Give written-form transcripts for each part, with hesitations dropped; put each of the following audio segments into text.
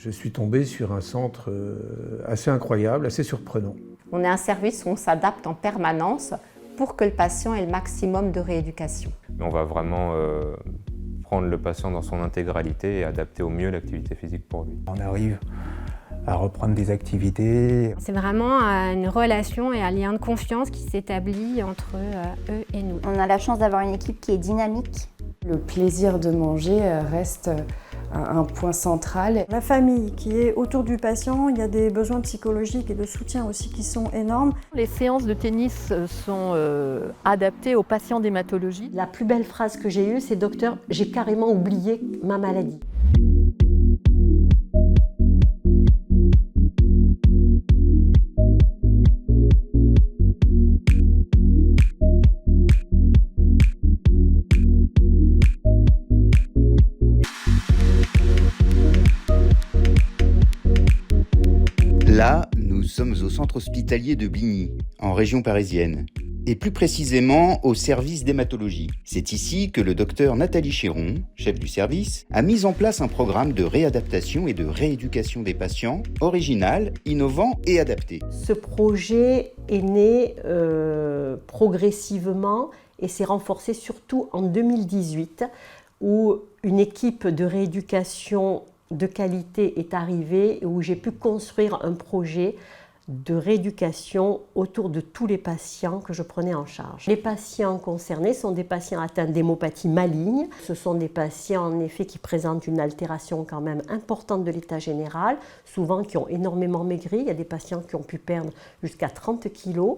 Je suis tombé sur un centre assez incroyable, assez surprenant. On est un service où on s'adapte en permanence pour que le patient ait le maximum de rééducation. On va vraiment prendre le patient dans son intégralité et adapter au mieux l'activité physique pour lui. On arrive à reprendre des activités. C'est vraiment une relation et un lien de confiance qui s'établit entre eux et nous. On a la chance d'avoir une équipe qui est dynamique. Le plaisir de manger reste un point central. La famille qui est autour du patient, il y a des besoins psychologiques et de soutien aussi qui sont énormes. Les séances de tennis sont adaptées aux patients d'hématologie. La plus belle phrase que j'ai eue, c'est « Docteur, j'ai carrément oublié ma maladie ». Là, nous sommes au centre hospitalier de Bligny, en région parisienne, et plus précisément au service d'hématologie. C'est ici que le docteur Nathalie Chéron, chef du service, a mis en place un programme de réadaptation et de rééducation des patients, original, innovant et adapté. Ce projet est né progressivement et s'est renforcé surtout en 2018, où une équipe de rééducation de qualité est arrivée et où j'ai pu construire un projet de rééducation autour de tous les patients que je prenais en charge. Les patients concernés sont des patients atteints d'hémopathie maligne. Ce sont des patients en effet qui présentent une altération quand même importante de l'état général, souvent qui ont énormément maigri. Il y a des patients qui ont pu perdre jusqu'à 30 kg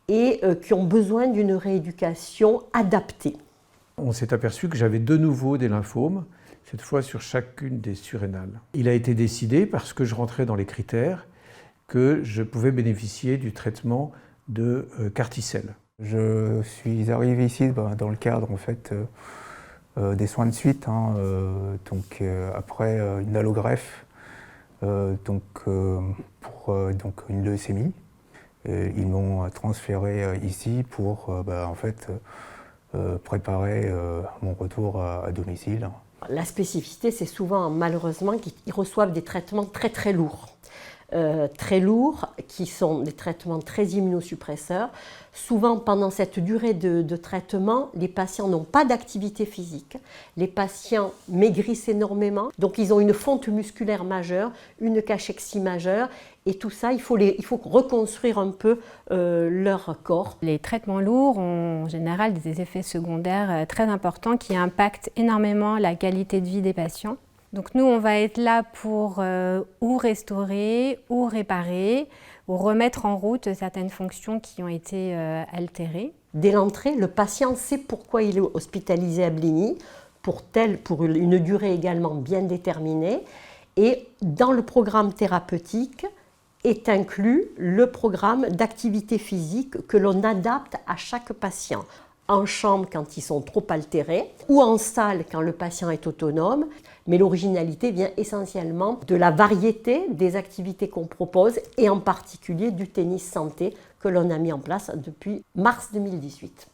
et qui ont besoin d'une rééducation adaptée. On s'est aperçu que j'avais de nouveau des lymphomes, cette fois sur chacune des surrénales. Il a été décidé, parce que je rentrais dans les critères, que je pouvais bénéficier du traitement de Carticel. Je suis arrivé ici dans le cadre en fait, des soins de suite, après une allogreffe pour une leucémie. Ils m'ont transféré ici pour préparer mon retour à domicile. La spécificité, c'est souvent malheureusement qu'ils reçoivent des traitements très lourds. Qui sont des traitements très immunosuppresseurs. Souvent, pendant cette durée de traitement, les patients n'ont pas d'activité physique. Les patients maigrissent énormément. Donc, ils ont une fonte musculaire majeure, une cachexie majeure. Et tout ça, il faut reconstruire un peu leur corps. Les traitements lourds ont en général des effets secondaires très importants qui impactent énormément la qualité de vie des patients. Donc nous, on va être là pour ou restaurer, ou réparer, ou remettre en route certaines fonctions qui ont été altérées. Dès l'entrée, le patient sait pourquoi il est hospitalisé à Bligny, pour une durée également bien déterminée. Et dans le programme thérapeutique est inclus le programme d'activité physique que l'on adapte à chaque patient. En chambre quand ils sont trop altérés ou en salle quand le patient est autonome. Mais l'originalité vient essentiellement de la variété des activités qu'on propose et en particulier du tennis santé que l'on a mis en place depuis mars 2018.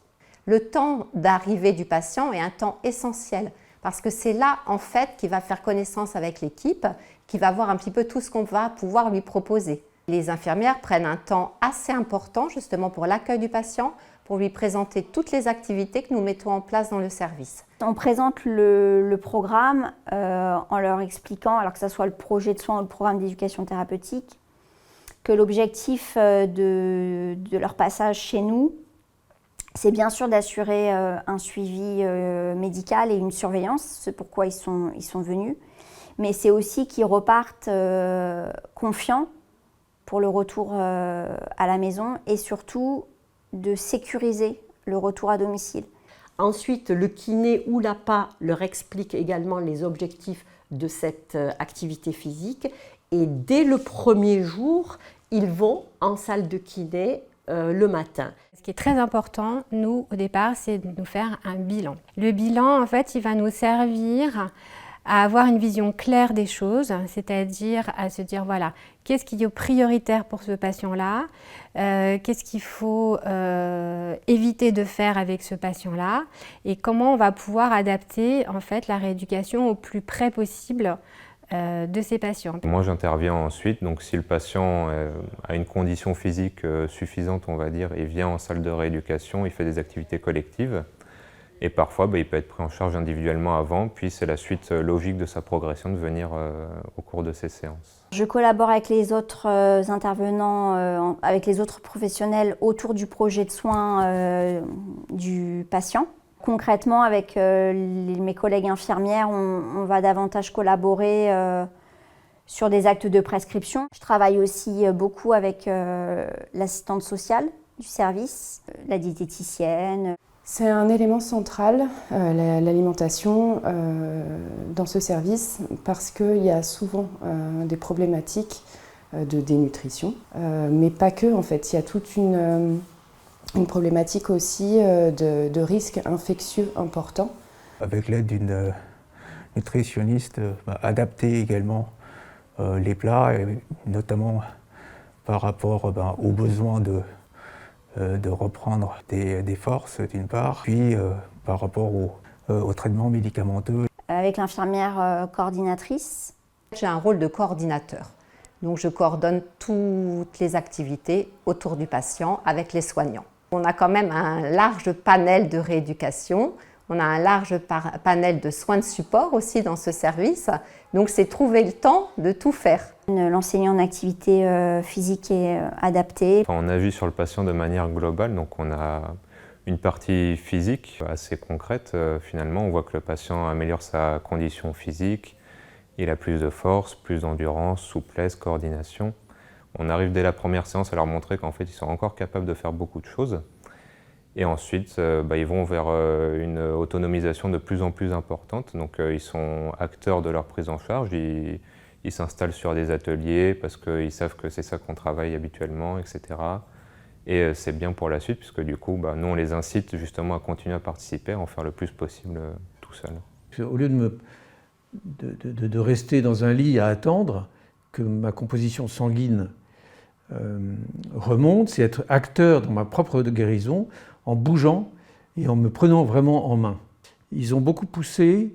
Le temps d'arrivée du patient est un temps essentiel parce que c'est là en fait qu'il va faire connaissance avec l'équipe, qu'il va voir un petit peu tout ce qu'on va pouvoir lui proposer. Les infirmières prennent un temps assez important justement pour l'accueil du patient, pour lui présenter toutes les activités que nous mettons en place dans le service. On présente le programme en leur expliquant, alors que ce soit le projet de soins ou le programme d'éducation thérapeutique, que l'objectif de leur passage chez nous, c'est bien sûr d'assurer un suivi médical et une surveillance, c'est pourquoi ils sont venus, mais c'est aussi qu'ils repartent confiants pour le retour à la maison et surtout de sécuriser le retour à domicile. Ensuite, le kiné ou l'APA leur explique également les objectifs de cette activité physique et dès le premier jour, ils vont en salle de kiné le matin. Ce qui est très important, nous, au départ, c'est de nous faire un bilan. Le bilan, en fait, il va nous servir à avoir une vision claire des choses, c'est-à-dire à se dire, voilà, qu'est-ce qui est prioritaire pour ce patient-là, qu'est-ce qu'il faut éviter de faire avec ce patient-là, et comment on va pouvoir adapter en fait, la rééducation au plus près possible de ces patients. Moi, j'interviens ensuite, donc si le patient a une condition physique suffisante, on va dire, il vient en salle de rééducation, il fait des activités collectives, et parfois il peut être pris en charge individuellement avant, puis c'est la suite logique de sa progression de venir au cours de ces séances. Je collabore avec les autres intervenants, avec les autres professionnels autour du projet de soins du patient. Concrètement, avec mes collègues infirmières, on va davantage collaborer sur des actes de prescription. Je travaille aussi beaucoup avec l'assistante sociale du service, la diététicienne. C'est un élément central, l'alimentation, dans ce service, parce qu'il y a souvent des problématiques de dénutrition, mais pas que en fait. Il y a toute une problématique aussi de risques infectieux importants. Avec l'aide d'une nutritionniste, adapter également les plats, et notamment par rapport aux besoins de reprendre des forces d'une part, puis par rapport au traitement médicamenteux. Avec l'infirmière coordinatrice. J'ai un rôle de coordinateur, donc je coordonne toutes les activités autour du patient avec les soignants. On a quand même un large panel de rééducation, on a un large panel de soins de support aussi dans ce service, donc c'est trouver le temps de tout faire. L'enseigner en activité physique et adaptée. On agit sur le patient de manière globale, donc on a une partie physique assez concrète. Finalement, on voit que le patient améliore sa condition physique, il a plus de force, plus d'endurance, souplesse, coordination. On arrive dès la première séance à leur montrer qu'en fait ils sont encore capables de faire beaucoup de choses. Et ensuite, ils vont vers une autonomisation de plus en plus importante. Donc ils sont acteurs de leur prise en charge. Ils s'installent sur des ateliers parce qu'ils savent que c'est ça qu'on travaille habituellement, etc. Et c'est bien pour la suite, puisque du coup, nous on les incite justement à continuer à participer, à en faire le plus possible tout seul. Au lieu de rester dans un lit à attendre que ma composition sanguine remonte, c'est être acteur dans ma propre guérison en bougeant et en me prenant vraiment en main. Ils ont beaucoup poussé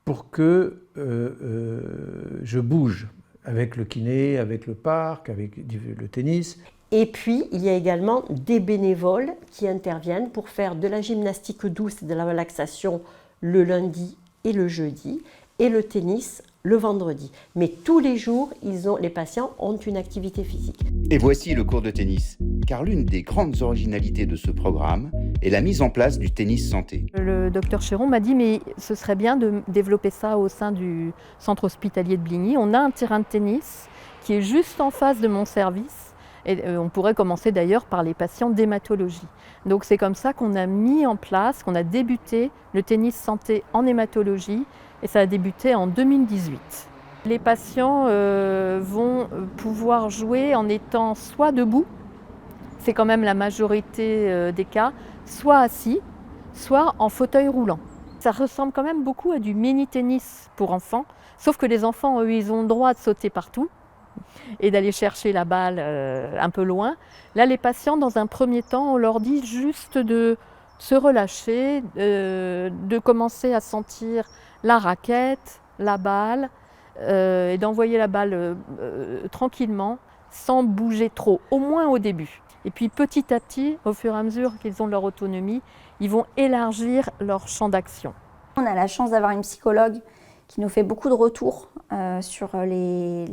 pour que je bouge avec le kiné, avec le parc, avec le tennis. Et puis, il y a également des bénévoles qui interviennent pour faire de la gymnastique douce et de la relaxation le lundi et le jeudi, et le tennis le vendredi. Mais tous les jours, les patients ont une activité physique. Et voici le cours de tennis, car l'une des grandes originalités de ce programme est la mise en place du tennis santé. Le docteur Chéron m'a dit mais ce serait bien de développer ça au sein du centre hospitalier de Bligny. On a un terrain de tennis qui est juste en face de mon service. Et on pourrait commencer d'ailleurs par les patients d'hématologie. Donc c'est comme ça qu'on a mis en place, qu'on a débuté le tennis santé en hématologie, et ça a débuté en 2018. Les patients vont pouvoir jouer en étant soit debout, c'est quand même la majorité des cas, soit assis, soit en fauteuil roulant. Ça ressemble quand même beaucoup à du mini-tennis pour enfants, sauf que les enfants, eux, ils ont le droit de sauter partout et d'aller chercher la balle un peu loin. Là, les patients, dans un premier temps, on leur dit juste de se relâcher, de commencer à sentir la raquette, la balle, et d'envoyer la balle tranquillement, sans bouger trop, au moins au début. Et puis petit à petit, au fur et à mesure qu'ils ont leur autonomie, ils vont élargir leur champ d'action. On a la chance d'avoir une psychologue qui nous fait beaucoup de retours sur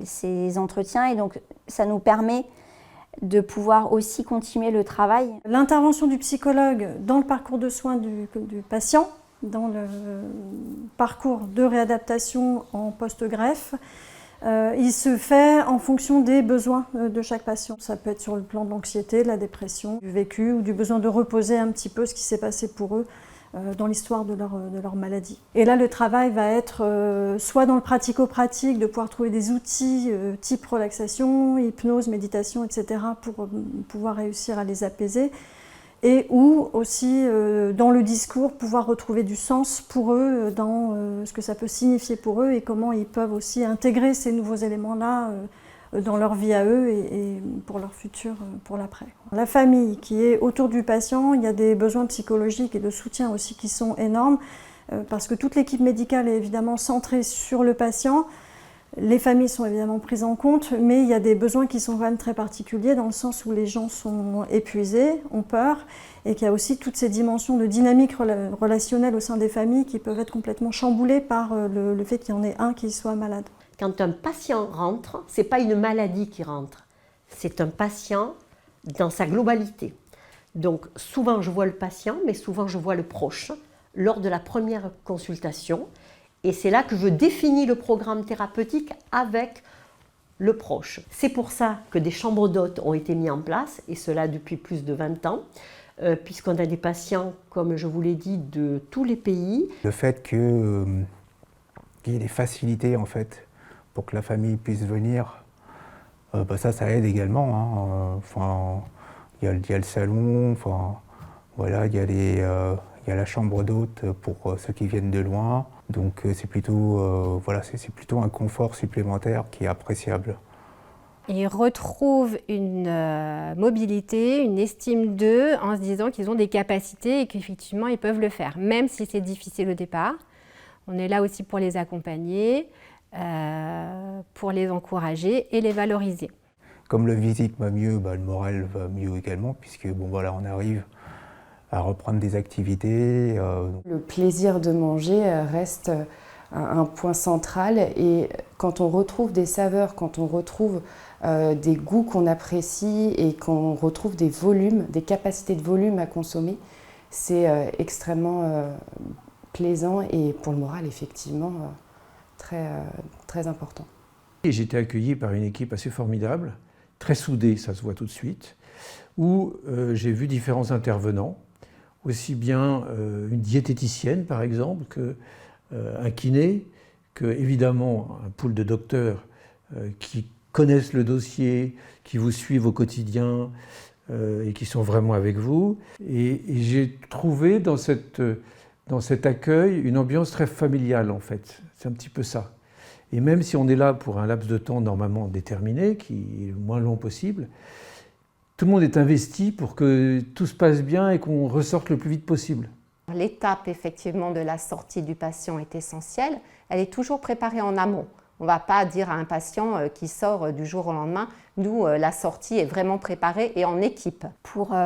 ces entretiens, et donc ça nous permet de pouvoir aussi continuer le travail. L'intervention du psychologue dans le parcours de soins du patient, dans le parcours de réadaptation en post-greffe, il se fait en fonction des besoins de chaque patient. Ça peut être sur le plan de l'anxiété, de la dépression, du vécu ou du besoin de reposer un petit peu ce qui s'est passé pour eux dans l'histoire de leur maladie. Et là, le travail va être soit dans le pratico-pratique, de pouvoir trouver des outils type relaxation, hypnose, méditation, etc. pour pouvoir réussir à les apaiser, et ou aussi dans le discours, pouvoir retrouver du sens pour eux, dans ce que ça peut signifier pour eux et comment ils peuvent aussi intégrer ces nouveaux éléments-là dans leur vie à eux et pour leur futur, pour l'après. La famille qui est autour du patient, il y a des besoins psychologiques et de soutien aussi qui sont énormes. parce que toute l'équipe médicale est évidemment centrée sur le patient. Les familles sont évidemment prises en compte, mais il y a des besoins qui sont quand même très particuliers dans le sens où les gens sont épuisés, ont peur, et qu'il y a aussi toutes ces dimensions de dynamique relationnelle au sein des familles qui peuvent être complètement chamboulées par le fait qu'il y en ait un qui soit malade. Quand un patient rentre, ce n'est pas une maladie qui rentre, c'est un patient dans sa globalité. Donc souvent je vois le patient, mais souvent je vois le proche lors de la première consultation. Et c'est là que je définis le programme thérapeutique avec le proche. C'est pour ça que des chambres d'hôtes ont été mises en place, et cela depuis plus de 20 ans, puisqu'on a des patients, comme je vous l'ai dit, de tous les pays. Le fait qu'il y ait des facilités en fait, pour que la famille puisse venir, ça aide également. Enfin, il y a le salon, enfin, voilà, il y a la chambre d'hôte pour ceux qui viennent de loin. Donc c'est plutôt un confort supplémentaire qui est appréciable. Ils retrouvent une mobilité, une estime d'eux en se disant qu'ils ont des capacités et qu'effectivement ils peuvent le faire, même si c'est difficile au départ. On est là aussi pour les accompagner, pour les encourager et les valoriser. Comme le physique va mieux, le moral va mieux également, puisque on arrive à reprendre des activités. Le plaisir de manger reste un point central, et quand on retrouve des saveurs, quand on retrouve des goûts qu'on apprécie et qu'on retrouve des volumes, des capacités de volume à consommer, c'est extrêmement plaisant et pour le moral effectivement très important. J'ai été accueilli par une équipe assez formidable, très soudée, ça se voit tout de suite, où j'ai vu différents intervenants, aussi bien une diététicienne par exemple, qu'un kiné, que évidemment un pool de docteurs qui connaissent le dossier, qui vous suivent au quotidien et qui sont vraiment avec vous. Et j'ai trouvé dans cet accueil une ambiance très familiale en fait, c'est un petit peu ça. Et même si on est là pour un laps de temps normalement déterminé, qui est le moins long possible, tout le monde est investi pour que tout se passe bien et qu'on ressorte le plus vite possible. L'étape effectivement de la sortie du patient est essentielle. Elle est toujours préparée en amont. On ne va pas dire à un patient qui sort du jour au lendemain, nous, la sortie est vraiment préparée et en équipe. Pour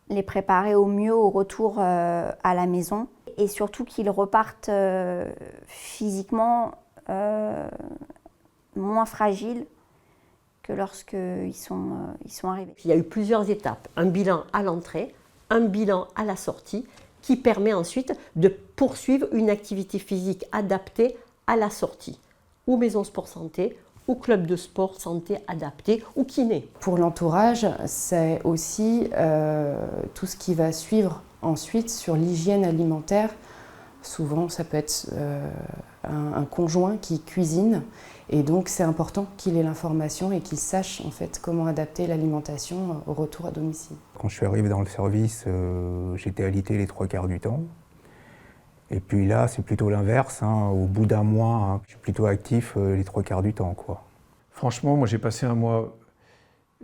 les préparer au mieux au retour à la maison, et surtout qu'ils repartent physiquement moins fragiles que lorsqu'ils sont arrivés. Il y a eu plusieurs étapes. Un bilan à l'entrée, un bilan à la sortie, qui permet ensuite de poursuivre une activité physique adaptée à la sortie, ou maison sport santé, ou club de sport santé adapté, ou kiné. Pour l'entourage, c'est aussi tout ce qui va suivre ensuite sur l'hygiène alimentaire. Souvent, ça peut être un conjoint qui cuisine, et donc c'est important qu'il ait l'information et qu'il sache en fait comment adapter l'alimentation au retour à domicile. Quand je suis arrivé dans le service, j'étais alité les 3/4 du temps. Et puis là, c'est plutôt l'inverse. Au bout d'un mois, je suis plutôt actif les 3/4 du temps, quoi. Franchement, moi j'ai passé un mois,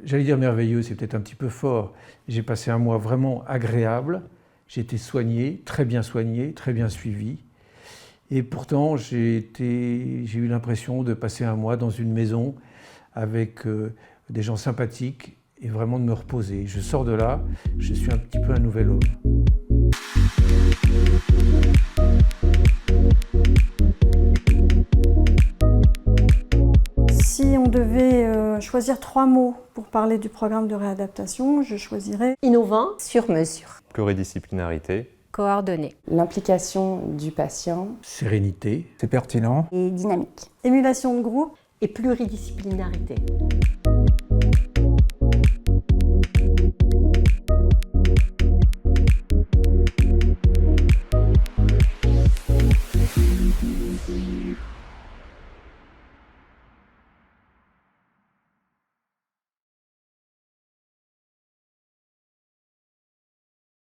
j'allais dire merveilleux, c'est peut-être un petit peu fort. J'ai passé un mois vraiment agréable. J'ai été soigné, très bien suivi. Et pourtant, j'ai eu l'impression de passer un mois dans une maison avec des gens sympathiques et vraiment de me reposer. Je sors de là, je suis un petit peu un nouvel homme. Si on devait choisir 3 mots pour parler du programme de réadaptation, je choisirais innovant, sur mesure, Pluridisciplinarité, Coordonné, l'implication du patient, Sérénité, c'est pertinent. Et dynamique. émulation de groupe, et pluridisciplinarité.